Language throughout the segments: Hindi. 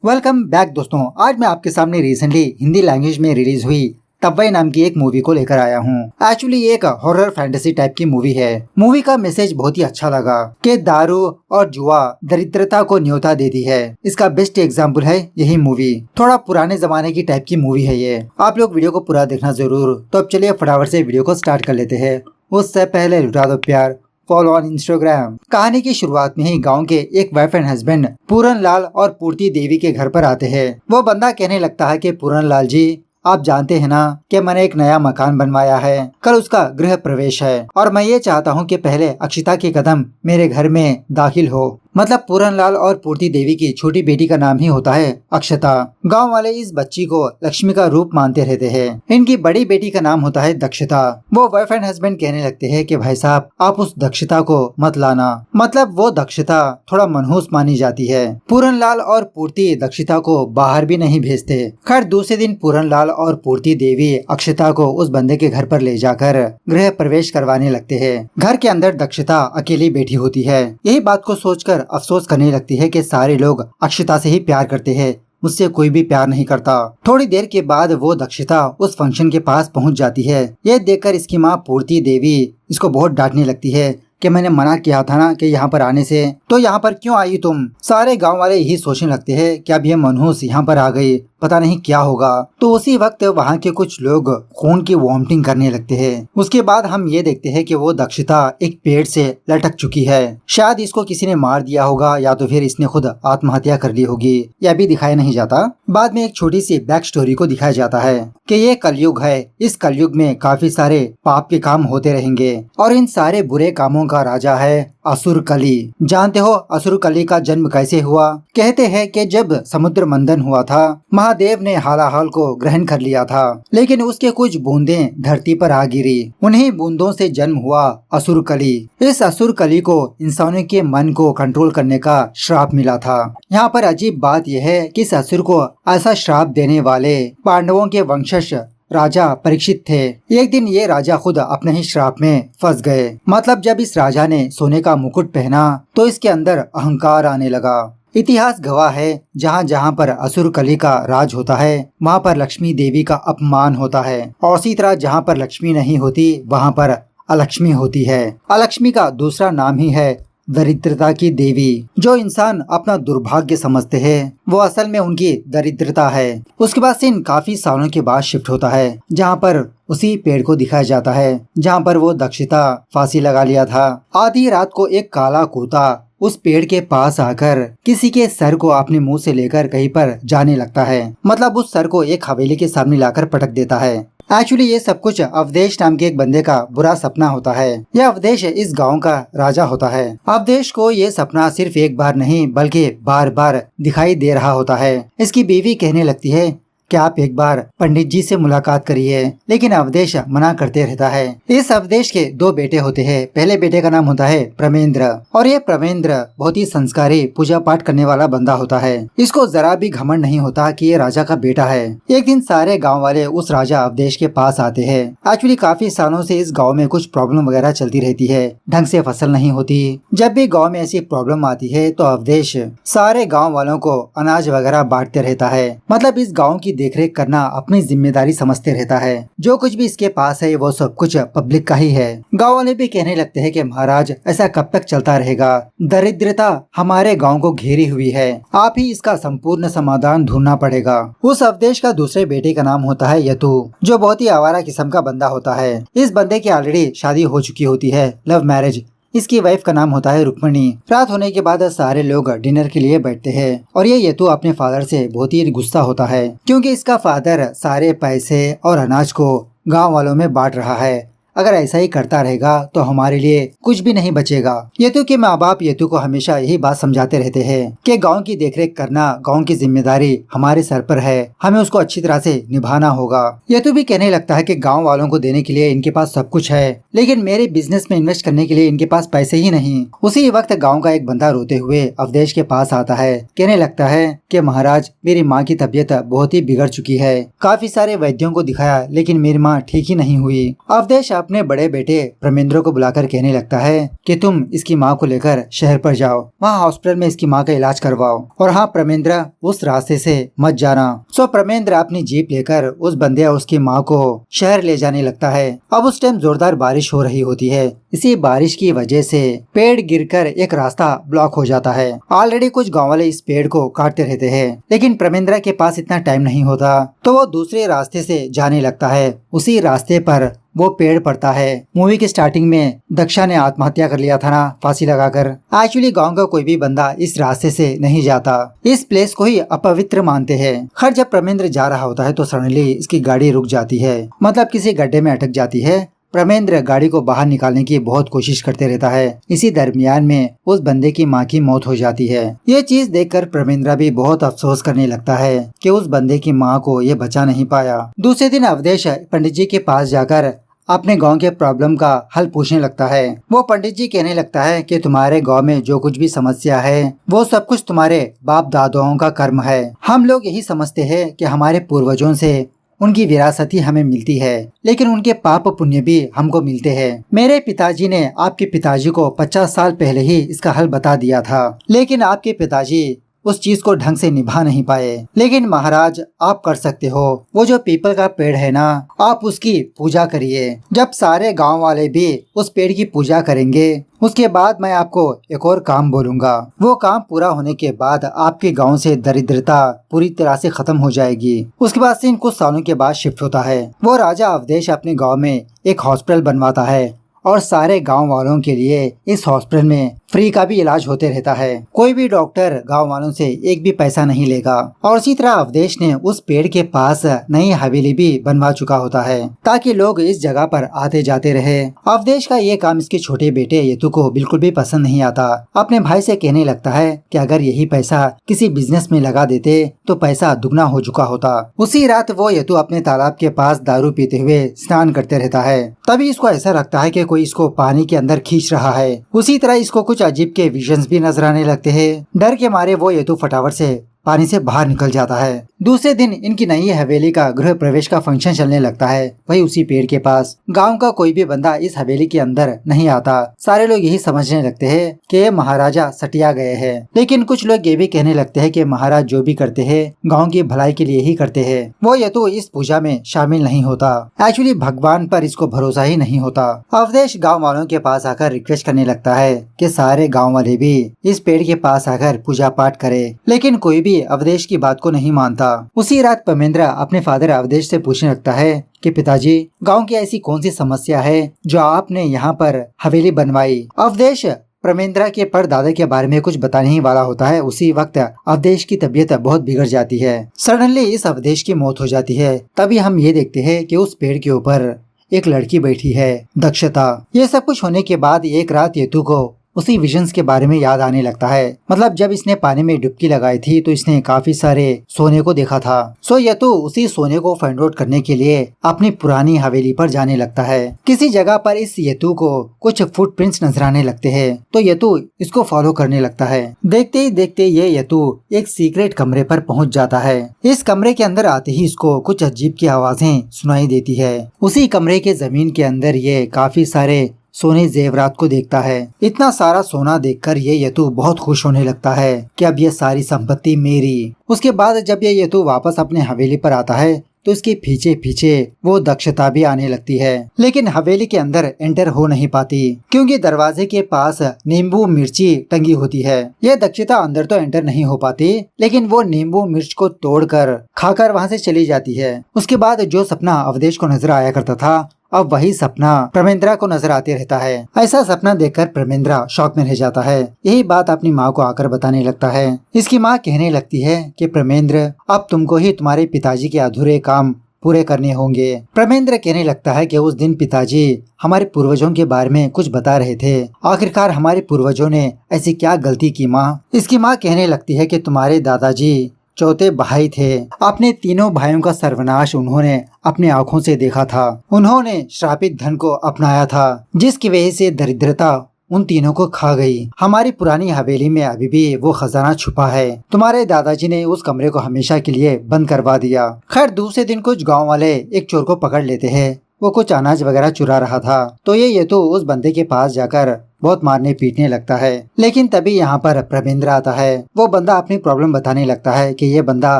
वेलकम बैक दोस्तों। आज मैं आपके सामने रिसेंटली हिंदी लैंग्वेज में रिलीज हुई तब्बई नाम की एक मूवी को लेकर आया हूँ। एक्चुअली ये एक हॉरर फैंटेसी टाइप की मूवी है। मूवी का मैसेज बहुत ही अच्छा लगा कि दारू और जुआ दरिद्रता को न्योता देती है। इसका बेस्ट एग्जाम्पल है यही मूवी। थोड़ा पुराने जमाने की टाइप की मूवी है ये। आप लोग वीडियो को पूरा देखना जरूर। तो अब चलिए फटाफट से वीडियो को स्टार्ट कर लेते हैं। उससे पहले लुटा दो प्यार, फॉलो ऑन इंस्टाग्राम। कहानी की शुरुआत में ही गांव के एक वाइफ एंड हस्बैंड पूरन लाल और पूर्ति देवी के घर पर आते हैं। वो बंदा कहने लगता है कि पूरन लाल जी, आप जानते हैं ना कि मैंने एक नया मकान बनवाया है, कल उसका गृह प्रवेश है और मैं ये चाहता हूँ कि पहले अक्षिता के कदम मेरे घर में दाखिल हो। मतलब पूरन लाल और पूर्ति देवी की छोटी बेटी का नाम ही होता है अक्षता। गांव वाले इस बच्ची को लक्ष्मी का रूप मानते रहते हैं। इनकी बड़ी बेटी का नाम होता है दक्षता। वो वाइफ एंड हस्बैंड कहने लगते हैं कि भाई साहब, आप उस दक्षता को मत लाना। मतलब वो दक्षता थोड़ा मनहूस मानी जाती है। पूरन लाल और पूर्ति दक्षता को बाहर भी नहीं भेजते। खैर दूसरे दिन पूरन लाल और पूर्ति देवी अक्षता को उस बंदे के घर पर ले जाकर गृह प्रवेश करवाने लगते हैं। घर के अंदर दक्षता अकेली बैठी होती है। यही बात को सोचकर अफसोस करने लगती है कि सारे लोग अक्षता से ही प्यार करते हैं, मुझसे कोई भी प्यार नहीं करता। थोड़ी देर के बाद वो दक्षता उस फंक्शन के पास पहुंच जाती है। ये देखकर इसकी माँ पूर्ति देवी इसको बहुत डांटने लगती है कि मैंने मना किया था ना कि यहाँ पर आने से, तो यहाँ पर क्यों आई तुम। सारे गांव वाले यही सोचने लगते हैं कि अब ये मनहूस यहाँ पर आ गई, पता नहीं क्या होगा। तो उसी वक्त वहाँ के कुछ लोग खून की वॉमिटिंग करने लगते हैं। उसके बाद हम ये देखते हैं कि वो दक्षता एक पेड़ से लटक चुकी है। शायद इसको किसी ने मार दिया होगा या तो फिर इसने खुद आत्महत्या कर ली होगी, यह भी दिखाया नहीं जाता। बाद में एक छोटी सी बैक स्टोरी को दिखाया जाता है कि ये कलयुग है। इस कलयुग में काफी सारे पाप के काम होते रहेंगे और इन सारे बुरे कामों का राजा है असुर कली। जानते हो असुर कली का जन्म कैसे हुआ? कहते हैं कि जब समुद्र मंथन हुआ था, महादेव ने हालाहल को ग्रहण कर लिया था, लेकिन उसके कुछ बूंदें धरती पर आ गिरी। उन्हीं बूंदों से जन्म हुआ असुर कली। इस असुर कली को इंसानों के मन को कंट्रोल करने का श्राप मिला था। यहाँ पर अजीब बात यह है कि इस असुर को ऐसा श्राप देने वाले पांडवों के वंशज राजा परीक्षित थे। एक दिन ये राजा खुद अपने ही श्राप में फंस गए। मतलब जब इस राजा ने सोने का मुकुट पहना तो इसके अंदर अहंकार आने लगा। इतिहास गवाह है, जहाँ जहाँ पर असुर कली का राज होता है वहाँ पर लक्ष्मी देवी का अपमान होता है, और इसी तरह जहाँ पर लक्ष्मी नहीं होती वहाँ पर अलक्ष्मी होती है। अलक्ष्मी का दूसरा नाम ही है दरिद्रता की देवी। जो इंसान अपना दुर्भाग्य समझते हैं वो असल में उनकी दरिद्रता है। उसके बाद सीन काफी सालों के बाद शिफ्ट होता है, जहाँ पर उसी पेड़ को दिखाया जाता है जहाँ पर वो दक्षता फांसी लगा लिया था। आधी रात को एक काला कुत्ता उस पेड़ के पास आकर किसी के सर को अपने मुंह से लेकर कहीं पर जाने लगता है। मतलब उस सर को एक हवेली के सामने लाकर पटक देता है। एक्चुअली ये सब कुछ अवधेश नाम के एक बंदे का बुरा सपना होता है। यह अवधेश इस गांव का राजा होता है। अवधेश को ये सपना सिर्फ एक बार नहीं बल्कि बार बार दिखाई दे रहा होता है। इसकी बीवी कहने लगती है कि आप एक बार पंडित जी से मुलाकात करिए, लेकिन अवधेश मना करते रहता है। इस अवधेश के दो बेटे होते हैं। पहले बेटे का नाम होता है प्रमेंद्र, और ये प्रमेंद्र बहुत ही संस्कारी पूजा पाठ करने वाला बंदा होता है। इसको जरा भी घमंड नहीं होता कि ये राजा का बेटा है। एक दिन सारे गाँव वाले उस राजा अवधेश के पास आते हैं। एक्चुअली काफी सालों से इस गाँव में कुछ प्रॉब्लम वगैरह चलती रहती है, ढंग से फसल नहीं होती। जब भी गाँव में ऐसी प्रॉब्लम आती है तो अवधेश सारे गाँव वालों को अनाज वगैरह बांटते रहता है। मतलब इस गाँव की देखरेख करना अपनी जिम्मेदारी समझते रहता है। जो कुछ भी इसके पास है वो सब कुछ पब्लिक का ही है। गांव वाले भी कहने लगते हैं कि महाराज ऐसा कब तक चलता रहेगा, दरिद्रता हमारे गांव को घेरी हुई है, आप ही इसका संपूर्ण समाधान ढूंढना पड़ेगा। उस अवधेश का दूसरे बेटे का नाम होता है यतु, जो बहुत ही आवारा किस्म का बंदा होता है। इस बंदे की ऑलरेडी शादी हो चुकी होती है, लव मैरिज। इसकी वाइफ का नाम होता है रुक्मणी। रात होने के बाद सारे लोग डिनर के लिए बैठते हैं और ये यतु अपने फादर से बहुत ही गुस्सा होता है, क्योंकि इसका फादर सारे पैसे और अनाज को गांव वालों में बांट रहा है। अगर ऐसा ही करता रहेगा तो हमारे लिए कुछ भी नहीं बचेगा। यतु के माँ बाप यतु को हमेशा यही बात समझाते रहते हैं कि गांव की देखरेख करना गांव की जिम्मेदारी हमारे सर पर है, हमें उसको अच्छी तरह से निभाना होगा। यतु भी कहने लगता है कि गांव वालों को देने के लिए इनके पास सब कुछ है, लेकिन मेरे बिजनेस में इन्वेस्ट करने के लिए इनके पास पैसे ही नहीं। उसी वक्त गाँव का एक बंदा रोते हुए अवधेश के पास आता है। कहने लगता है कि महाराज, मेरी माँ की तबीयत बहुत ही बिगड़ चुकी है, काफी सारे वैद्यों को दिखाया लेकिन मेरी माँ ठीक ही नहीं हुई। अवधेश अपने बड़े बेटे प्रमेंद्र को बुलाकर कहने लगता है कि तुम इसकी माँ को लेकर शहर पर जाओ, वहाँ हॉस्पिटल में इसकी माँ का इलाज करवाओ, और हाँ प्रमेंद्र उस रास्ते से मत जाना। सो प्रमेंद्र अपनी जीप लेकर उस बंदे और उसकी माँ को शहर ले जाने लगता है। अब उस टाइम जोरदार बारिश हो रही होती है। इसी बारिश की वजह से पेड़ गिरकर एक रास्ता ब्लॉक हो जाता है। ऑलरेडी कुछ गाँव वाले इस पेड़ को काटते रहते हैं, लेकिन प्रमेंद्र के पास इतना टाइम नहीं होता, तो वो दूसरे रास्ते से जाने लगता है। उसी रास्ते पर वो पेड़ पड़ता है। मूवी के स्टार्टिंग में दक्षा ने आत्महत्या कर लिया था ना, फांसी लगाकर। एक्चुअली गांव का कोई भी बंदा इस रास्ते से नहीं जाता, इस प्लेस को ही अपवित्र मानते हैं। खैर जब प्रमेंद्र जा रहा होता है तो सडनली इसकी गाड़ी रुक जाती है, मतलब किसी गड्ढे में अटक जाती है। प्रमेंद्र गाड़ी को बाहर निकालने की बहुत कोशिश करते रहता है। इसी दरमियान में उस बंदे की माँ की मौत हो जाती है। ये चीज देखकर प्रमेंद्र भी बहुत अफसोस करने लगता है कि उस बंदे की माँ को ये बचा नहीं पाया। दूसरे दिन अवधेश पंडित जी के पास जाकर अपने गांव के प्रॉब्लम का हल पूछने लगता है। वो पंडित जी कहने लगता है कि तुम्हारे गांव में जो कुछ भी समस्या है वो सब कुछ तुम्हारे बाप दादाओं का कर्म है। हम लोग यही समझते हैं कि हमारे पूर्वजों से उनकी विरासत ही हमें मिलती है, लेकिन उनके पाप पुण्य भी हमको मिलते हैं। मेरे पिताजी ने आपके पिताजी को 50 साल पहले ही इसका हल बता दिया था, लेकिन आपके पिताजी उस चीज को ढंग से निभा नहीं पाए। लेकिन महाराज आप कर सकते हो, वो जो पीपल का पेड़ है ना, आप उसकी पूजा करिए। जब सारे गांव वाले भी उस पेड़ की पूजा करेंगे, उसके बाद मैं आपको एक और काम बोलूंगा। वो काम पूरा होने के बाद आपके गांव से दरिद्रता पूरी तरह से खत्म हो जाएगी। उसके बाद सीन कुछ सालों के बाद शिफ्ट होता है। वो राजा अवधेश अपने गाँव में एक हॉस्पिटल बनवाता है और सारे गांव वालों के लिए इस हॉस्पिटल में फ्री का भी इलाज होते रहता है। कोई भी डॉक्टर गांव वालों से एक भी पैसा नहीं लेगा। और इसी तरह अवधेश ने उस पेड़ के पास नई हवेली भी बनवा चुका होता है, ताकि लोग इस जगह पर आते जाते रहे। अवधेश का ये काम इसके छोटे बेटे यतु को बिल्कुल भी पसंद नहीं आता। अपने भाई से कहने लगता है कि अगर यही पैसा किसी बिजनेस में लगा देते तो पैसा दुगना हो चुका होता। उसी रात वो यतु अपने तालाब के पास दारू पीते हुए स्नान करते रहता है। तभी इसको ऐसा लगता है कि कोई इसको पानी के अंदर खींच रहा है। उसी तरह इसको कुछ अजीब के विजन्स भी नजर आने लगते हैं। डर के मारे वो यतु फटाफट से पानी से बाहर निकल जाता है। दूसरे दिन इनकी नई हवेली का गृह प्रवेश का फंक्शन चलने लगता है, वही उसी पेड़ के पास। गांव का कोई भी बंदा इस हवेली के अंदर नहीं आता। सारे लोग यही समझने लगते हैं कि ये महाराजा सटिया गए हैं, लेकिन कुछ लोग ये भी कहने लगते हैं कि महाराज जो भी करते हैं गांव की भलाई के लिए ही करते हैं। वो ये तो इस पूजा में शामिल नहीं होता। एक्चुअली भगवान पर इसको भरोसा ही नहीं होता। अवधेश गाँव वालों के पास आकर रिक्वेस्ट करने लगता है कि सारे गाँव वाले भी इस पेड़ के पास आकर पूजा पाठ करे, लेकिन कोई भी अवधेश की बात को नहीं मानता। उसी रात प्रमेंद्र अपने फादर अवधेश से पूछने लगता है कि पिताजी गांव की ऐसी कौन सी समस्या है जो आपने यहाँ पर हवेली बनवाई। अवधेश प्रमेंद्र के परदादा के बारे में कुछ बताने ही वाला होता है। उसी वक्त अवधेश की तबीयत बहुत बिगड़ जाती है। सडनली इस अवधेश की मौत हो जाती है। तभी हम ये देखते हैं कि उस पेड़ के ऊपर एक लड़की बैठी है, दक्षता। ये सब कुछ होने के बाद एक रात यतु को उसी विजन्स के बारे में याद आने लगता है। मतलब जब इसने पानी में डुबकी लगाई थी तो इसने काफी सारे सोने को देखा था। सो यतु उसी सोने को फाइंड आउट करने के लिए अपनी पुरानी हवेली पर जाने लगता है। किसी जगह पर इस यतु को कुछ फुटप्रिंट्स नजर आने लगते हैं, तो यतु इसको फॉलो करने लगता है। देखते ही देखते ये यतु एक सीक्रेट कमरे पर पहुंच जाता है। इस कमरे के अंदर आते ही इसको कुछ अजीब की आवाजें सुनाई देती है। उसी कमरे के जमीन के अंदर ये काफी सारे सोने जेवरात को देखता है। इतना सारा सोना देखकर ये यतु बहुत खुश होने लगता है कि अब ये सारी संपत्ति मेरी। उसके बाद जब ये यतु वापस अपने हवेली पर आता है तो इसके पीछे पीछे वो दक्षता भी आने लगती है, लेकिन हवेली के अंदर एंटर हो नहीं पाती क्योंकि दरवाजे के पास नींबू मिर्ची टंगी होती है। ये दक्षता अंदर तो एंटर नहीं हो पाती, लेकिन वो नींबू मिर्च को तोड़कर खाकर वहाँ से चली जाती है। उसके बाद जो सपना अवधेश को नजर आया करता था, अब वही सपना प्रमेंद्र को नजर आते रहता है। ऐसा सपना देखकर प्रमेंद्र शॉक में रह जाता है। यही बात अपनी माँ को आकर बताने लगता है। इसकी माँ कहने लगती है कि प्रमेंद्र अब तुमको ही तुम्हारे पिताजी के अधूरे काम पूरे करने होंगे। प्रमेंद्र कहने लगता है कि उस दिन पिताजी हमारे पूर्वजों के बारे में कुछ बता रहे थे। आखिरकार हमारे पूर्वजों ने ऐसी क्या गलती की माँ। इसकी माँ कहने लगती है कि तुम्हारे दादाजी चौथे भाई थे। अपने तीनों भाइयों का सर्वनाश उन्होंने अपने आँखों से देखा था। उन्होंने श्रापित धन को अपनाया था, जिसकी वजह से दरिद्रता उन तीनों को खा गई। हमारी पुरानी हवेली में अभी भी वो खजाना छुपा है। तुम्हारे दादाजी ने उस कमरे को हमेशा के लिए बंद करवा दिया। खैर दूसरे दिन कुछ गांव वाले एक चोर को पकड़ लेते हैं। वो कुछ अनाज वगैरह चुरा रहा था। तो ये तो उस बंदे के पास जाकर बहुत मारने पीटने लगता है। लेकिन तभी यहाँ पर प्रमेंद्र आता है। वो बंदा अपनी प्रॉब्लम बताने लगता है कि ये बंदा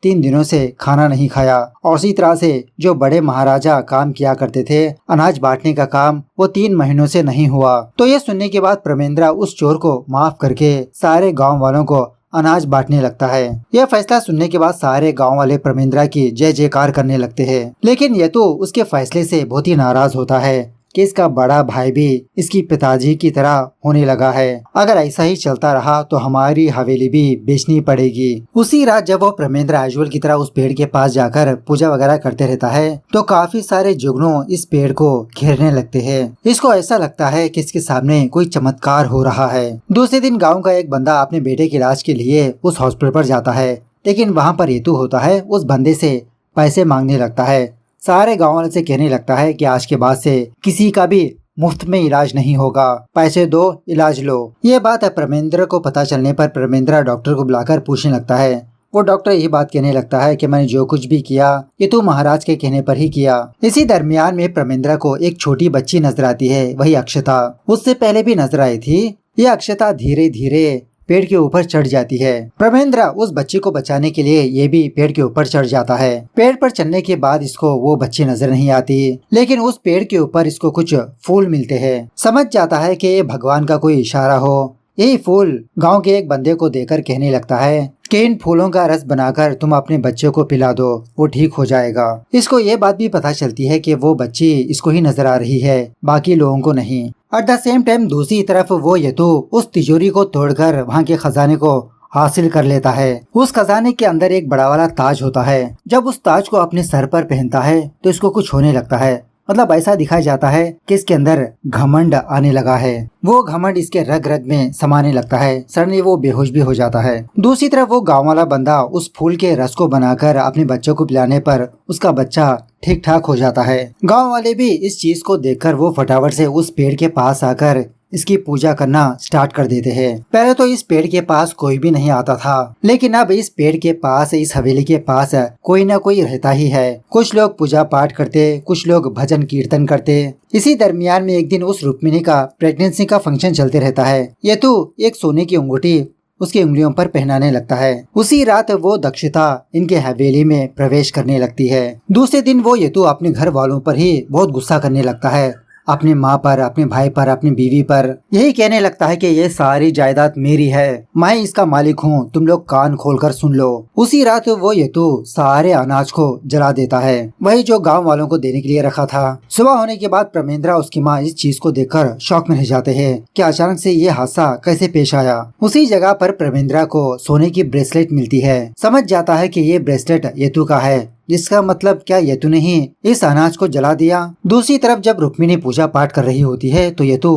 3 दिनों से खाना नहीं खाया और उसी तरह से जो बड़े महाराजा काम किया करते थे अनाज बांटने का काम, वो 3 महीनों से नहीं हुआ। तो ये सुनने के बाद प्रमेंद्र उस चोर को माफ करके सारे गाँव वालों को अनाज बांटने लगता है। यह फैसला सुनने के बाद सारे गांव वाले प्रमेंद्र की जय जयकार करने लगते हैं। लेकिन ये तो उसके फैसले से बहुत ही नाराज होता है कि इसका बड़ा भाई भी इसकी पिताजी की तरह होने लगा है। अगर ऐसा ही चलता रहा तो हमारी हवेली भी बेचनी पड़ेगी। उसी रात जब वो प्रमेंद्र एजुअल की तरह उस पेड़ के पास जाकर पूजा वगैरह करते रहता है तो काफी सारे जुगनू इस पेड़ को घेरने लगते हैं। इसको ऐसा लगता है कि इसके सामने कोई चमत्कार हो रहा है। दूसरे दिन गाँव का एक बंदा अपने बेटे के इलाज के लिए उस हॉस्पिटल पर जाता है। लेकिन वहाँ पर हेतु होता है उस बंदे से पैसे मांगने लगता है। सारे गाँव वाले से कहने लगता है कि आज के बाद से किसी का भी मुफ्त में इलाज नहीं होगा, पैसे दो इलाज लो। ये बात प्रमेंद्र को पता चलने पर प्रमेंद्र डॉक्टर को बुलाकर पूछने लगता है। वो डॉक्टर यही बात कहने लगता है कि मैंने जो कुछ भी किया ये तो महाराज के कहने पर ही किया। इसी दरमियान में प्रमेंद्र को एक छोटी बच्ची नजर आती है, वही अक्षता। उससे पहले भी नजर आई थी। ये अक्षता धीरे धीरे पेड़ के ऊपर चढ़ जाती है। प्रमेंद्र उस बच्ची को बचाने के लिए ये भी पेड़ के ऊपर चढ़ जाता है। पेड़ पर चढ़ने के बाद इसको वो बच्ची नजर नहीं आती, लेकिन उस पेड़ के ऊपर इसको कुछ फूल मिलते हैं। समझ जाता है कि ये भगवान का कोई इशारा हो। यही फूल गांव के एक बंदे को देकर कहने लगता है कि इन फूलों का रस बनाकर तुम अपने बच्चे को पिला दो, वो ठीक हो जाएगा। इसको ये बात भी पता चलती है कि वो बच्ची इसको ही नजर आ रही है, बाकी लोगों को नहीं। एट द सेम टाइम दूसरी तरफ वो ये तो उस तिजोरी को तोड़कर वहाँ के खजाने को हासिल कर लेता है। उस खजाने के अंदर एक बड़ा वाला ताज होता है। जब उस ताज को अपने सर पर पहनता है तो इसको कुछ होने लगता है। मतलब ऐसा दिखाया जाता है कि इसके अंदर घमंड आने लगा है। वो घमंड इसके रग रग में समाने लगता है। सडनली वो बेहोश भी हो जाता है। दूसरी तरफ वो गांव वाला बंदा उस फूल के रस को बनाकर अपने बच्चों को पिलाने पर उसका बच्चा ठीक ठाक हो जाता है। गांव वाले भी इस चीज को देखकर वो फटाफट से उस पेड़ के पास आकर इसकी पूजा करना स्टार्ट कर देते हैं। पहले तो इस पेड़ के पास कोई भी नहीं आता था, लेकिन अब इस पेड़ के पास, इस हवेली के पास कोई ना कोई रहता ही है। कुछ लोग पूजा पाठ करते, कुछ लोग भजन कीर्तन करते। इसी दरमियान में एक दिन उस रुक्मिणी का प्रेगनेंसी का फंक्शन चलते रहता है। ये तो एक सोने की अंगूठी उसकी उंगलियों पर पहनाने लगता है। उसी रात वो दक्षिता इनके हवेली में प्रवेश करने लगती है। दूसरे दिन वो ये तो अपने घर वालों पर ही बहुत गुस्सा करने लगता है, अपने माँ पर, अपने भाई पर, अपनी बीवी पर। यही कहने लगता है कि ये सारी जायदाद मेरी है, मैं इसका मालिक हूँ, तुम लोग कान खोलकर सुन लो। उसी रात वो ये तो सारे अनाज को जला देता है, वही जो गांव वालों को देने के लिए रखा था। सुबह होने के बाद प्रमेंद्र उसकी माँ इस चीज को देखकर शॉक में रह जाते हैं कि अचानक से ये हादसा कैसे पेश आया। उसी जगह पर प्रमेंद्र को सोने की ब्रेसलेट मिलती है। समझ जाता है कि ये ब्रेसलेट येतु का है, जिसका मतलब क्या येतु ने ही इस अनाज को जला दिया। दूसरी तरफ जब रुक्मिणी पूजा पाठ कर रही होती है तो येतु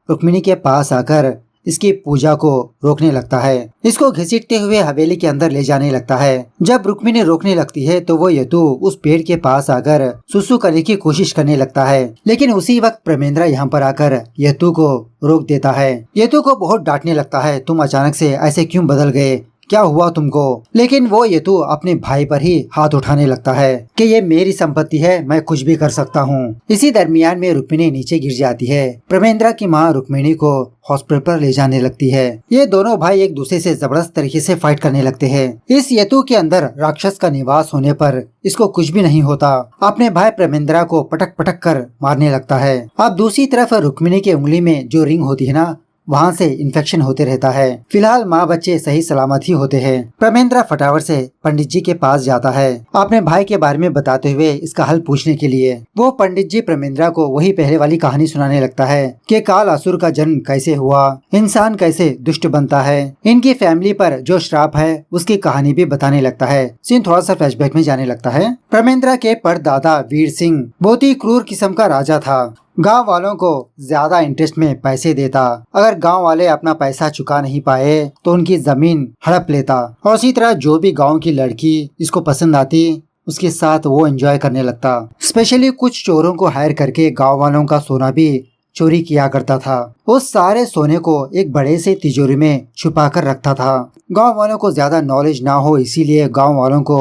रुक्मिणी के पास आकर इसकी पूजा को रोकने लगता है। इसको घसीटते हुए हवेली के अंदर ले जाने लगता है। जब रुक्मिणी रोकने लगती है तो वो येतु उस पेड़ के पास आकर सुसु करने की कोशिश करने लगता है, लेकिन उसी वक्त प्रमेंद्र यहाँ पर आकर येतु को रोक देता है। येतु को बहुत डांटने लगता है, तुम अचानक से ऐसे क्यों बदल गए, क्या हुआ तुमको। लेकिन वो ये तो अपने भाई पर ही हाथ उठाने लगता है कि ये मेरी संपत्ति है, मैं कुछ भी कर सकता हूँ। इसी दरमियान में रुक्मिणी नीचे गिर जाती है। प्रमेंद्र की माँ रुक्मिणी को हॉस्पिटल पर ले जाने लगती है। ये दोनों भाई एक दूसरे से जबरदस्त तरीके से फाइट करने लगते हैं। इस येतु के अंदर राक्षस का निवास होने पर इसको कुछ भी नहीं होता, अपने भाई प्रमेंद्र को पटक पटक कर मारने लगता है। अब दूसरी तरफ रुक्मिणी की उंगली में जो रिंग होती है ना, वहाँ से इन्फेक्शन होते रहता है। फिलहाल माँ बच्चे सही सलामत ही होते हैं। प्रमेंद्र फटाफट से पंडित जी के पास जाता है अपने भाई के बारे में बताते हुए इसका हल पूछने के लिए। वो पंडित जी प्रमेंद्र को वही पहले वाली कहानी सुनाने लगता है कि काल असुर का जन्म कैसे हुआ, इंसान कैसे दुष्ट बनता है, इनकी फैमिली पर जो श्राप है उसकी कहानी भी बताने लगता है। सीन थोड़ा सा फ्लैशबैक में जाने लगता है। प्रमेंद्र के परदादा वीर सिंह बहुत ही क्रूर किस्म का राजा था। गांव वालों को ज्यादा इंटरेस्ट में पैसे देता। अगर गांव वाले अपना पैसा चुका नहीं पाए तो उनकी जमीन हड़प लेता, और इसी तरह जो भी गांव की लड़की इसको पसंद आती उसके साथ वो एंजॉय करने लगता। स्पेशली कुछ चोरों को हायर करके गांव वालों का सोना भी चोरी किया करता था। उस सारे सोने को एक बड़े से तिजोरी में छुपा कर रखता था। गाँव वालों को ज्यादा नॉलेज ना हो इसीलिए गाँव वालों को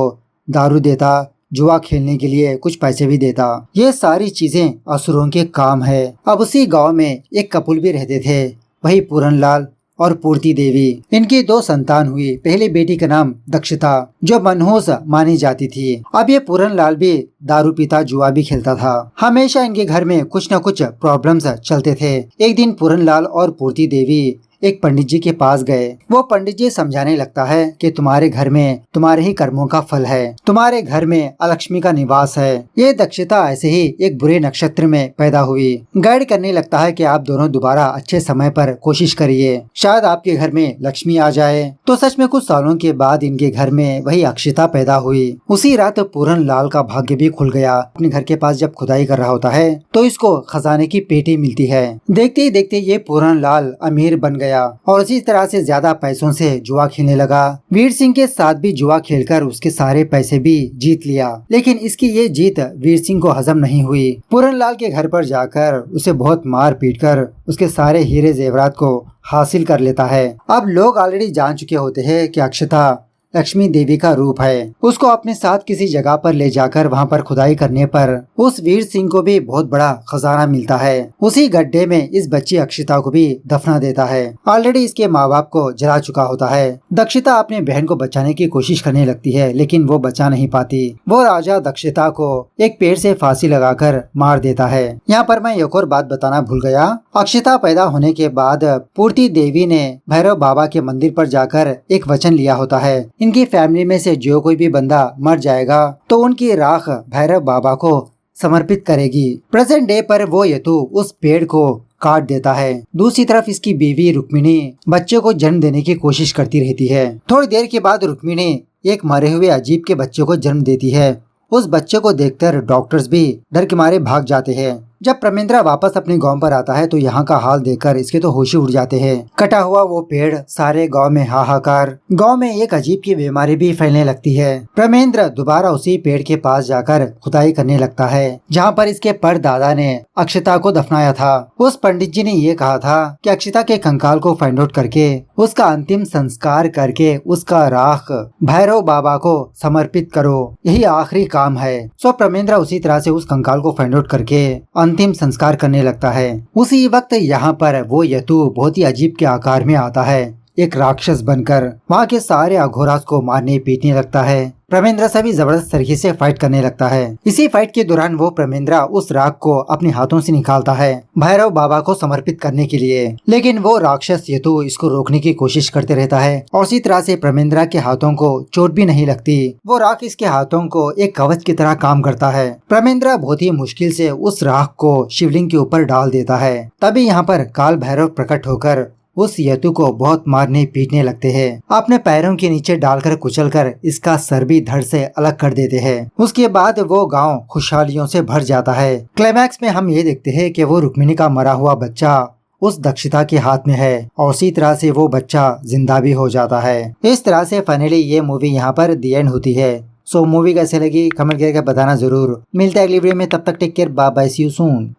दारू देता, जुआ खेलने के लिए कुछ पैसे भी देता। ये सारी चीजें असुरों के काम है। अब उसी गांव में एक कपुल भी रहते थे, वही पूरनलाल और पूर्ति देवी। इनकी 2 संतान हुई। पहली बेटी का नाम दक्षिता, जो मनहूस मानी जाती थी। अब ये पूरनलाल भी दारू पीता, जुआ भी खेलता था। हमेशा इनके घर में कुछ न कुछ प्रॉब्लम्स चलते थे। एक दिन पूरनलाल और पूर्ति देवी एक पंडित जी के पास गए। वो पंडित जी समझाने लगता है कि तुम्हारे घर में तुम्हारे ही कर्मों का फल है, तुम्हारे घर में अलक्ष्मी का निवास है। ये दक्षिता ऐसे ही एक बुरे नक्षत्र में पैदा हुई। गाइड करने लगता है कि आप दोनों दोबारा अच्छे समय पर कोशिश करिए, शायद आपके घर में लक्ष्मी आ जाए। तो सच में कुछ सालों के बाद इनके घर में वही अक्षिता पैदा हुई। उसी रात पूरनलाल का भाग्य भी खुल गया। अपने घर के पास जब खुदाई कर रहा होता है तो इसको खजाने की पेटी मिलती है। देखते ही देखते ये पूरनलाल अमीर बन गया और इसी तरह से ज्यादा पैसों से जुआ खेलने लगा। वीर सिंह के साथ भी जुआ खेलकर उसके सारे पैसे भी जीत लिया, लेकिन इसकी ये जीत वीर सिंह को हजम नहीं हुई। पूरनलाल के घर पर जाकर उसे बहुत मार पीट कर उसके सारे हीरे जेवरात को हासिल कर लेता है। अब लोग ऑलरेडी जान चुके होते हैं कि अक्षता लक्ष्मी देवी का रूप है। उसको अपने साथ किसी जगह पर ले जाकर वहाँ पर खुदाई करने पर उस वीर सिंह को भी बहुत बड़ा खजाना मिलता है। उसी गड्ढे में इस बच्ची अक्षिता को भी दफना देता है। ऑलरेडी इसके माँ बाप को जला चुका होता है। दक्षिता अपने बहन को बचाने की कोशिश करने लगती है, लेकिन वो बचा नहीं पाती। वो राजा दक्षिता को एक पेड़ से फांसी लगाकर मार देता है। यहाँ पर मैं एक और बात बताना भूल गया। अक्षिता पैदा होने के बाद पूर्ति देवी ने भैरव बाबा के मंदिर पर जाकर एक वचन लिया होता है, इनकी फैमिली में से जो कोई भी बंदा मर जाएगा तो उनकी राख भैरव बाबा को समर्पित करेगी। प्रेजेंट डे पर वो यतु उस पेड़ को काट देता है। दूसरी तरफ इसकी बीवी रुक्मिणी बच्चे को जन्म देने की कोशिश करती रहती है। थोड़ी देर के बाद रुक्मिणी एक मरे हुए अजीब के बच्चे को जन्म देती है। उस बच्चे को देखकर डॉक्टर्स भी डर के मारे भाग जाते हैं। जब प्रमेंद्र वापस अपने गांव पर आता है तो यहाँ का हाल देखकर इसके तो होश ही उड़ जाते हैं। कटा हुआ वो पेड़, सारे गांव में हाहाकार। गांव में एक अजीब की बीमारी भी फैलने लगती है। प्रमेंद्र दोबारा उसी पेड़ के पास जाकर खुदाई करने लगता है जहाँ पर इसके परदादा ने अक्षता को दफनाया था। उस पंडित जी ने ये कहा था कि अक्षता के कंकाल को फाइंड आउट करके उसका अंतिम संस्कार करके उसका राख भैरव बाबा को समर्पित करो, यही आखिरी काम है। सो प्रमेंद्र उसी तरह से उस कंकाल को फाइंड आउट करके अंतिम संस्कार करने लगता है। उसी वक्त यहाँ पर वो यतु बहुत ही अजीब के आकार में आता है, एक राक्षस बनकर वहाँ के सारे अघोरास को मारने पीटने लगता है। प्रमेंद्र से भी जबरदस्त तरीके से फाइट करने लगता है। इसी फाइट के दौरान वो प्रमेंद्र उस राख को अपने हाथों से निकालता है भैरव बाबा को समर्पित करने के लिए, लेकिन वो राक्षस यतु इसको रोकने की कोशिश करते रहता है और इसी तरह से प्रमेंद्र के हाथों को चोट भी नहीं लगती। वो राख इसके हाथों को एक कवच की तरह काम करता है। प्रमेंद्र बहुत ही मुश्किल से उस राख को शिवलिंग के ऊपर डाल देता है। तभी यहाँ पर काल भैरव प्रकट होकर उस यतु को बहुत मारने पीटने लगते हैं। अपने पैरों के नीचे डालकर कुचलकर इसका सर भी धड़ से अलग कर देते हैं। उसके बाद वो गांव खुशहालियों से भर जाता है। क्लाइमैक्स में हम ये देखते हैं कि वो रुक्मिणी का मरा हुआ बच्चा उस दक्षिता के हाथ में है और उसी तरह से वो बच्चा जिंदा भी हो जाता है। इस तरह से फाइनली ये मूवी यहाँ पर दी एंड होती है। सो मूवी कैसे लगी कमेंट करके बताना जरूर। मिलता है अगली वीडियो में, तब तक take care, bye bye, see you soon.